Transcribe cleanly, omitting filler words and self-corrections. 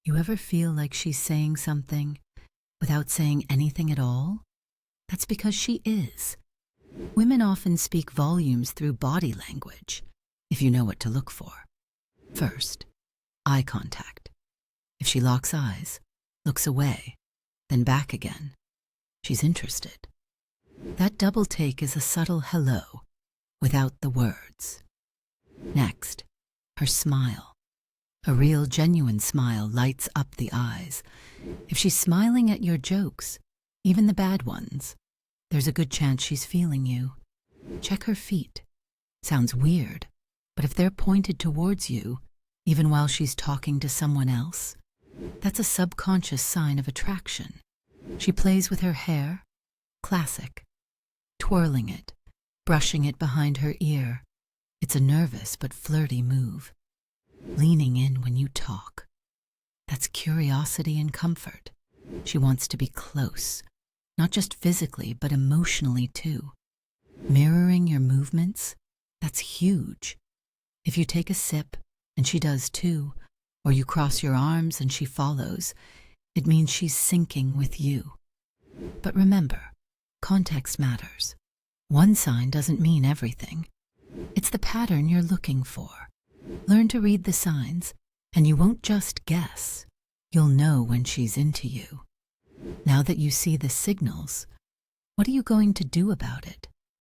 You ever feel like she's saying something without saying anything at all? That's because she is. Women often speak volumes through body language, if you know what to look for. First, eye contact. If she locks eyes, looks away, then back again, she's interested. That double take is a subtle hello, without the words. Next, her smile. A real, genuine smile lights up the eyes. If she's smiling at your jokes, even the bad ones, there's a good chance she's feeling you. Check her feet. Sounds weird, but if they're pointed towards you, even while she's talking to someone else, that's a subconscious sign of attraction. She plays with her hair. Classic. Twirling it, brushing it behind her ear. It's a nervous but flirty move. Leaning in when you talk. That's curiosity and comfort. She wants to be close, not just physically, but emotionally too. Mirroring your movements, that's huge. If you take a sip, and she does too, or you cross your arms and she follows, it means she's syncing with you. But remember, context matters. One sign doesn't mean everything. It's the pattern you're looking for. Learn to read the signs, and you won't just guess. You'll know when she's into you. Now that you see the signals, what are you going to do about it?